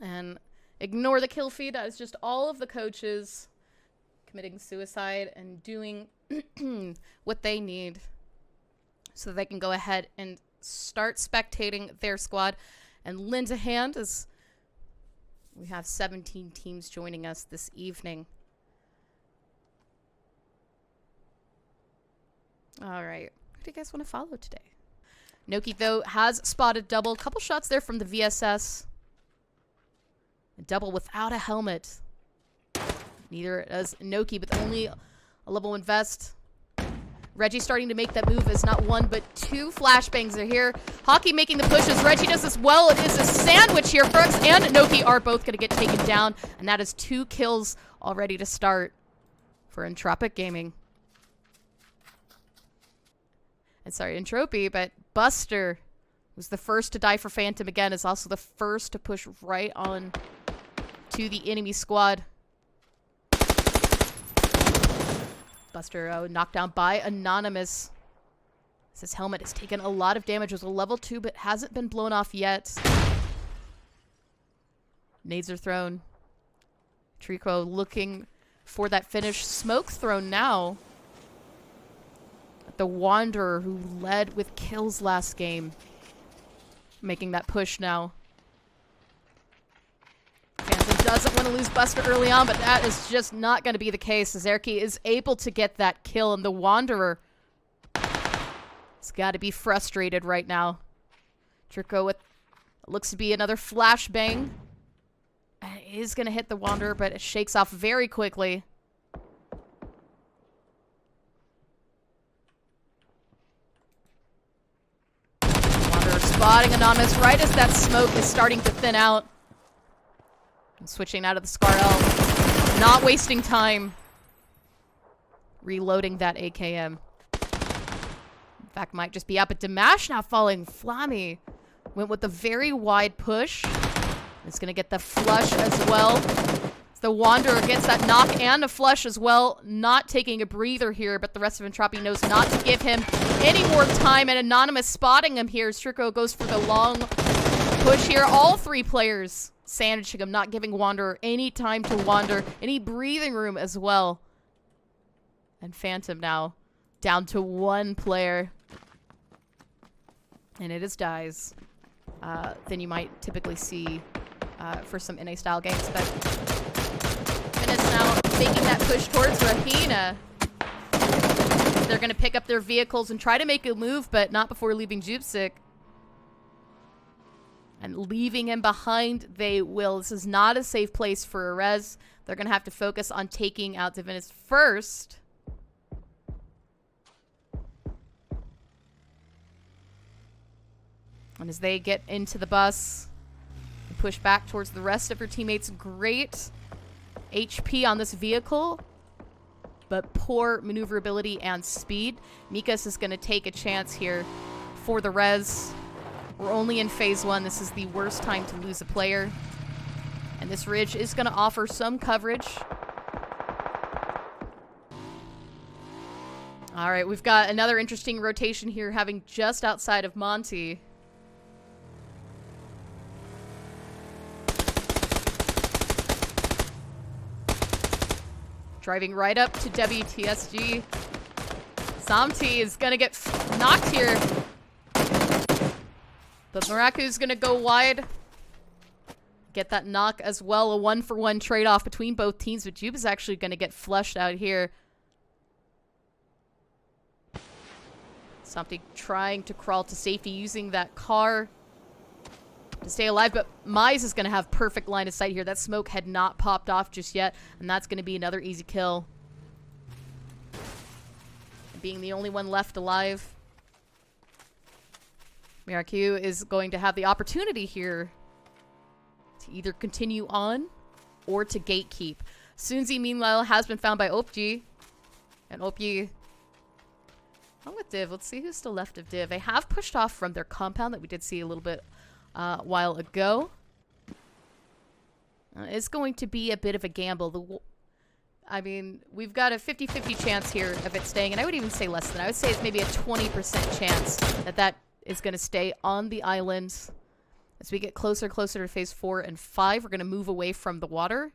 And ignore the kill feed. That is just all of the coaches committing suicide and doing what they need so they can go ahead and start spectating their squad and lend a hand as we have 17 teams joining us this evening. All right. Who do you guys want to follow today? Noki, though, has spotted double. Couple shots there from the VSS. A double without a helmet. Neither does Noki, but only a level 1 vest. Reggie starting to make that move as not one, but 2 flashbangs are here. Hockey making the pushes. Reggie does as well. It is a sandwich here. Brooks and Noki are both going to get taken down. And that is 2 kills already to start for Entropic Gaming. And sorry, Entropy, but Buster was the first to die for Phantom again. Is also the first to push right on to the enemy squad. Buster knocked down by Anonymous. His helmet has taken a lot of damage. It was a level 2, but hasn't been blown off yet. Nades are thrown. Trico looking for that finish. Smoke thrown now. The Wanderer, who led with kills last game, making that push now. Phantom doesn't want to lose Buster early on, but that is just not going to be the case. Zerky is able to get that kill, and the Wanderer has got to be frustrated right now. Trico with looks to be another flashbang. And it is going to hit the Wanderer, but it shakes off very quickly. Spotting Anonymous right as that smoke is starting to thin out. And switching out of the Scar L. Not wasting time. Reloading that AKM. In fact, might just be up at Dimash now falling. Flammy went with a very wide push. It's going to get the flush as well. The Wanderer gets that knock and a flush as well. Not taking a breather here, but the rest of Entropy knows not to give him any more time. And Anonymous spotting him here. Strico goes for the long push here. All 3 players sandwiching him, not giving Wanderer any time to wander, any breathing room as well. And Phantom now down to 1 player. And it is dies. Than you might typically see for some NA style games, but is now making that push towards Rahina. They're going to pick up their vehicles and try to make a move, but not before leaving Jupsik. And leaving him behind, they will. This is not a safe place for a res. They're going to have to focus on taking out Divinus first. And as they get into the bus, push back towards the rest of her teammates. Great HP on this vehicle, but poor maneuverability and speed. Mikas is going to take a chance here for the res. We're only in phase 1. This is the worst time to lose a player. And this ridge is going to offer some coverage. All right, we've got another interesting rotation here, having just outside of Monty. Driving right up to WTSG. Samti is going to get knocked here. But Maraku's going to go wide. Get that knock as well. A 1-for-1 trade-off between both teams. But Jube is actually going to get flushed out here. Samti trying to crawl to safety using that car to stay alive, but Mize is going to have perfect line of sight here. That smoke had not popped off just yet, and that's going to be another easy kill. Being the only one left alive, Miraku is going to have the opportunity here to either continue on or to gatekeep. Sunzi, meanwhile, has been found by Opji, and Opji along with Div. Let's see who's still left of Div. They have pushed off from their compound that we did see a little bit while ago. It's going to be a bit of a gamble. I mean, we've got a 50-50 chance here of it staying, and I would even say less than. I would say it's maybe a 20% chance that that is going to stay on the island. As we get closer and closer to phase 4 and 5, we're going to move away from the water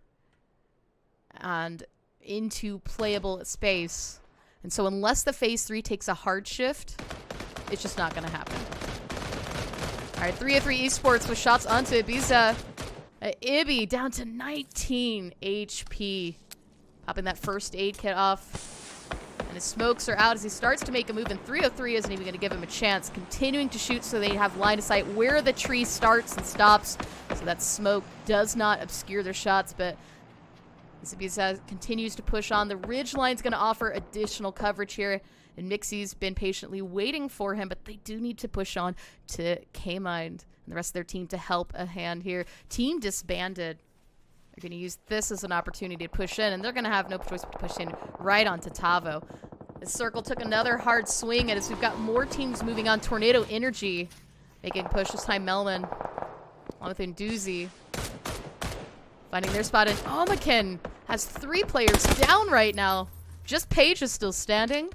and into playable space. And so unless the phase 3 takes a hard shift, it's just not going to happen. All right, 303 Esports with shots onto Ibiza. Ibby down to 19 HP. Popping that first aid kit off. And his smokes are out as he starts to make a move. And 303 isn't even going to give him a chance. Continuing to shoot so they have line of sight where the tree starts and stops. So that smoke does not obscure their shots. But as Ibiza continues to push on, the ridge line's going to offer additional coverage here. And mxey's been patiently waiting for him. But they do need to push on to K-Mind and the rest of their team to help a hand here. Team disbanded. They're going to use this as an opportunity to push in, and they're going to have no choice but to push in right onto Tavo. The circle took another hard swing, and as we've got more teams moving on, Tornado Energy making push. This time Melman along with Nduzi finding their spot, and Omakin has 3 players down right now. Just Paige is still standing.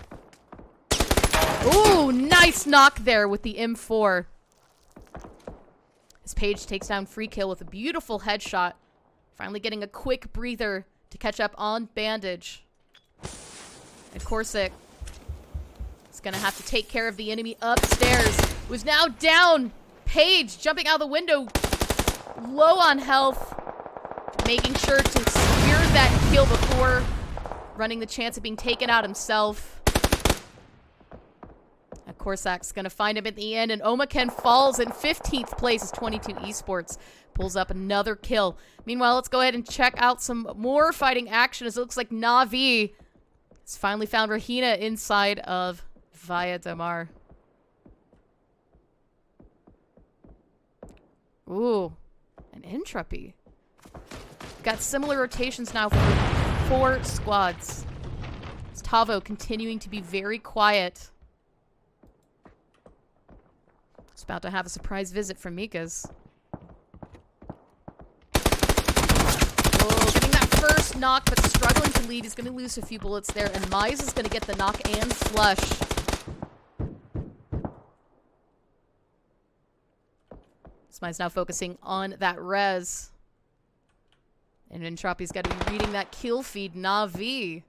Ooh, nice knock there with the M4. As Paige takes down Free Kill with a beautiful headshot. Finally getting a quick breather to catch up on Bandage. And Corsic is going to have to take care of the enemy upstairs. Who's now down. Paige jumping out of the window. Low on health. Making sure to secure that kill before running the chance of being taken out himself. Corsac's going to find him at the end, and Omaken falls in 15th place as 22 Esports pulls up another kill. Meanwhile, let's go ahead and check out some more fighting action as it looks like Na'Vi has finally found Rahina inside of Via Damar. Ooh, an Entropy. Got similar rotations now for 4 squads. It's Tavo continuing to be very quiet. It's about to have a surprise visit from Mika's. Oh, getting that first knock, but struggling to lead. He's going to lose a few bullets there, and Mize is going to get the knock and flush. Mize now focusing on that res. And Entropy's got to be reading that kill feed. Na'Vi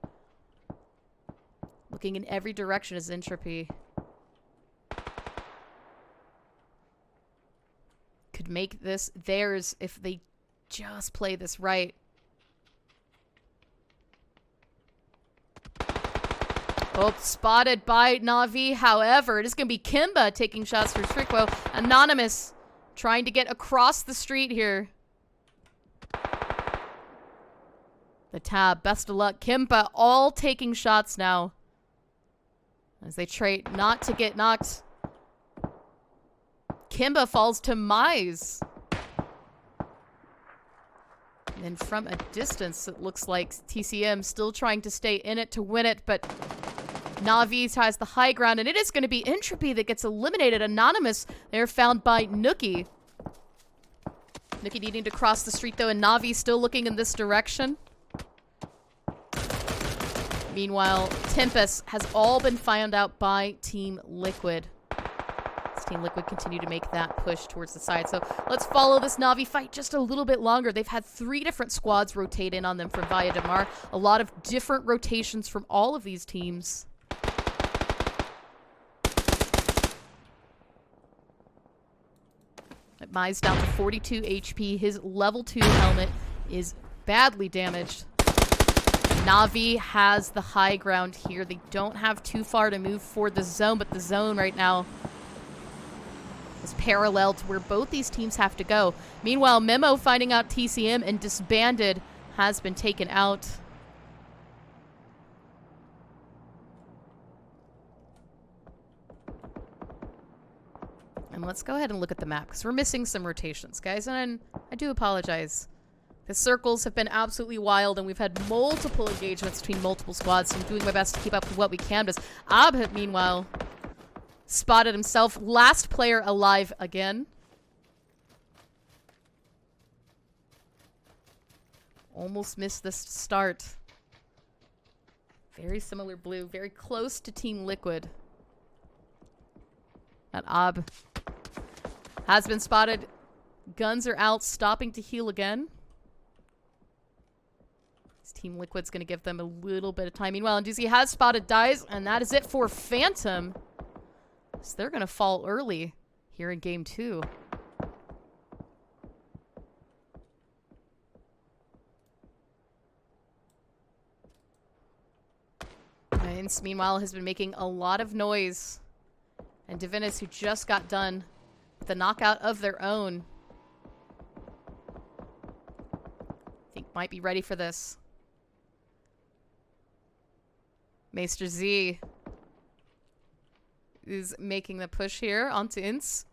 looking in every direction as Entropy could make this theirs if they just play this right. Oh, spotted by Na'Vi. However, it is going to be Kimba taking shots for Strictwo. Anonymous trying to get across the street here. The tab, best of luck. Kimba all taking shots now as they trade not to get knocked. Kimba falls to Mize. And then from a distance, it looks like TCM still trying to stay in it to win it, but Na'Vi has the high ground, and it is going to be Entropy that gets eliminated. Anonymous, they're found by Nookie. Nookie needing to cross the street, though, and Na'Vi still looking in this direction. Meanwhile, Tempest has all been found out by Team Liquid. Team Liquid continue to make that push towards the side. So let's follow this Na'Vi fight just a little bit longer. They've had 3 different squads rotate in on them from Via Damar. A lot of different rotations from all of these teams. Mize down to 42 HP. His level 2 helmet is badly damaged. Na'Vi has the high ground here. They don't have too far to move for the zone, but the zone right now is parallel to where both these teams have to go. Meanwhile, Memo finding out TCM and disbanded has been taken out. And let's go ahead and look at the map because we're missing some rotations, guys, and I do apologize. The circles have been absolutely wild, and we've had multiple engagements between multiple squads, so I'm doing my best to keep up with what we can. But Ab, meanwhile, spotted himself. Last player alive again. Almost missed this start. Very similar blue. Very close to Team Liquid. That Ab has been spotted. Guns are out, stopping to heal again. This Team Liquid's going to give them a little bit of time. Meanwhile, Nduzi has spotted dies, and that is it for Phantom. So they're going to fall early here in game 2. Ince, meanwhile, has been making a lot of noise. And Divinus, who just got done with the knockout of their own, I think might be ready for this. mxey is making the push here onto Ince.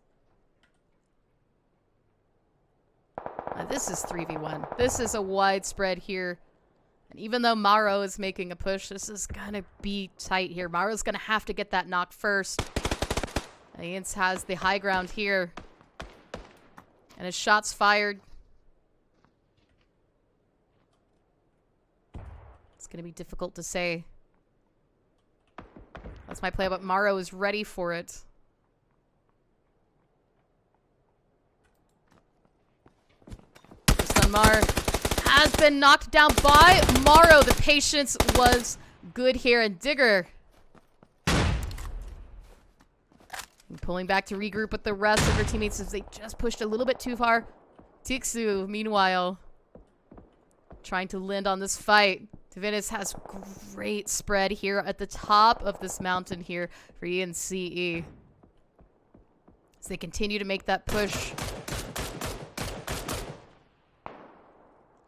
This is 3v1. This is a widespread here. And even though Maro is making a push, this is going to be tight here. Maro's going to have to get that knock first. And Ince has the high ground here. And his shots fired. It's going to be difficult to say. That's my play, but Maro is ready for it. Mar has been knocked down by Maro. The patience was good here. And Digger pulling back to regroup with the rest of her teammates as they just pushed a little bit too far. Tixu, meanwhile, trying to land on this fight. Divinus has great spread here at the top of this mountain here for mxey. As they continue to make that push.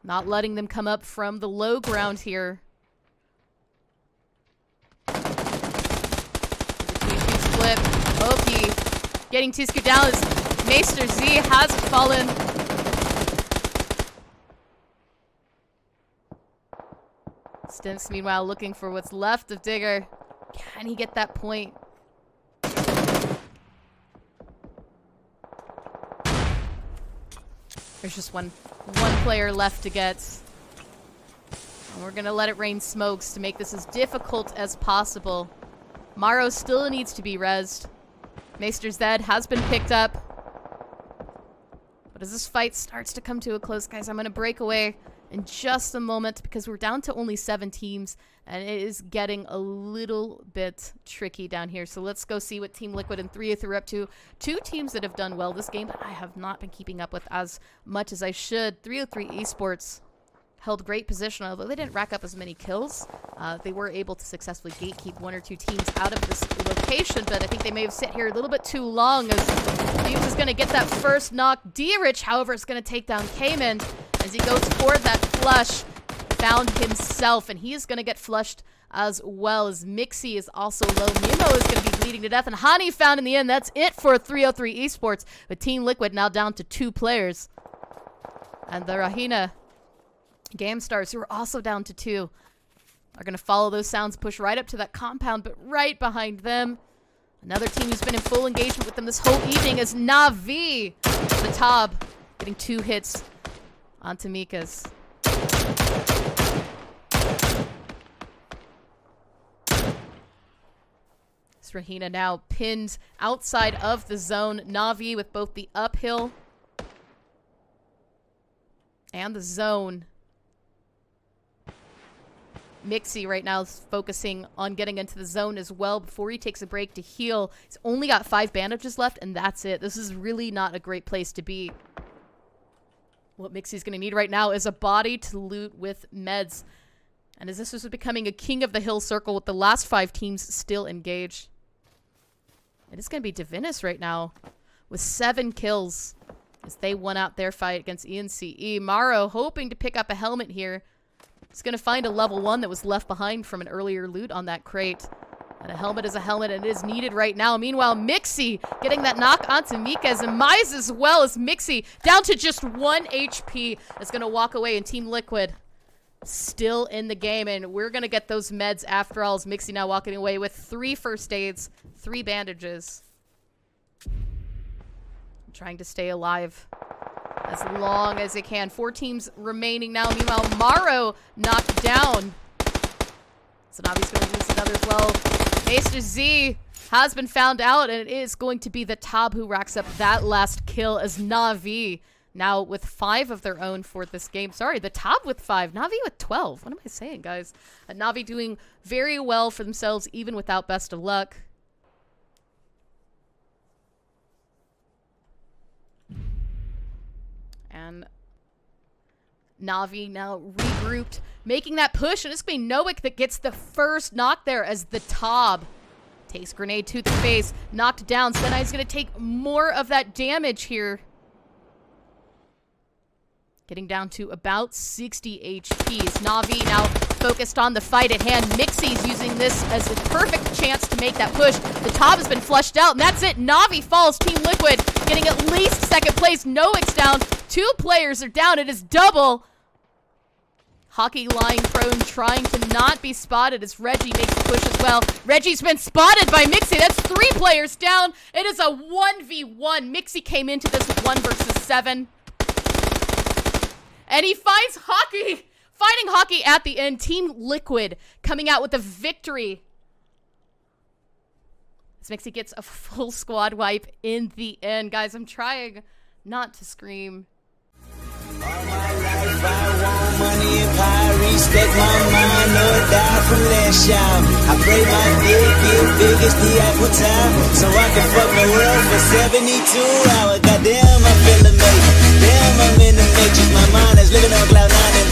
Not letting them come up from the low ground here. Tisku flip. Oki getting Tisku down as mxey has fallen. Stimps, meanwhile, looking for what's left of Digger. Can he get that point? There's just one player left to get. And we're going to let it rain smokes to make this as difficult as possible. Maro still needs to be rezzed. Maester's dead, has been picked up. But as this fight starts to come to a close, guys, I'm going to break away in just a moment because we're down to only 7 teams and it is getting a little bit tricky down here. So let's go see what Team Liquid and 3 are up to. 2 teams that have done well this game that I have not been keeping up with as much as I should. 303 Esports held great position, although they didn't rack up as many kills. They were able to successfully gatekeep 1 or 2 teams out of this location, but I think they may have sit here a little bit too long as Hughes is going to get that first knock. Dierich, however, is going to take down Cayman as he goes for that flush. Found himself, and he is going to get flushed as well as mxey is also low. Mimo is going to be bleeding to death, and Hani found in the end. That's it for 303 Esports, with Team Liquid now down to 2 players. And the Rahina Game Stars, who are also down to 2, are going to follow those sounds, push right up to that compound, but right behind them, another team who's been in full engagement with them this whole evening is Na'Vi. The Tab getting 2 hits onto Mika's. Rahina now pinned outside of the zone. Na'Vi with both the uphill and the zone. mxey right now is focusing on getting into the zone as well before he takes a break to heal. He's only got 5 bandages left, and that's it. This is really not a great place to be. What mxey's going to need right now is a body to loot with meds. And as this was becoming a king of the hill circle with the last 5 teams still engaged. It is going to be Divinus right now with 7 kills as they won out their fight against mxey. Maro hoping to pick up a helmet here. He's going to find a level 1 that was left behind from an earlier loot on that crate. And a helmet is a helmet, and it is needed right now. Meanwhile, mxey getting that knock onto Mika's, and Mize as well as mxey down to just 1 HP is going to walk away, and Team Liquid still in the game, and we're going to get those meds after all, as mxey now walking away with 3 first aids, 3 bandages. Trying to stay alive as long as they can. 4 teams remaining now. Meanwhile, Maro knocked down. So now he's going to lose another as well. mxey has been found out, and it is going to be the Tab who racks up that last kill as Na'Vi now with 5 of their own for this game. Sorry, the top with 5. Na'Vi with 12. What am I saying, guys? Na'Vi doing very well for themselves, even without best of luck. And Na'Vi now regrouped, making that push, and it's going to be mxey that gets the first knock there as the Tob takes grenade to the face, knocked down. Senai's going to take more of that damage here. Getting down to about 60 HPs. Na'Vi now focused on the fight at hand. mxey's using this as a perfect chance to make that push. The Tob has been flushed out, and that's it. Na'Vi falls. Team Liquid getting at least second place. mxey's down. 2 players are down. It is double. Hockey lying prone, trying to not be spotted as Reggie makes the push as well. Reggie's been spotted by mxey. That's 3 players down. It is a 1v1. mxey came into this with 1 versus 7. And he finds Hockey. Fighting Hockey at the end. Team Liquid coming out with a victory. As mxey gets a full squad wipe in the end. Guys, I'm trying not to scream. All my life I want money and power, respect my mind, no die from last shot. I pray my dick get big as the Apple Tower, so I can fuck the world for 72 hours. Goddamn, I feel amazing. Damn, I'm in the matrix. My mind is living on cloud 9 and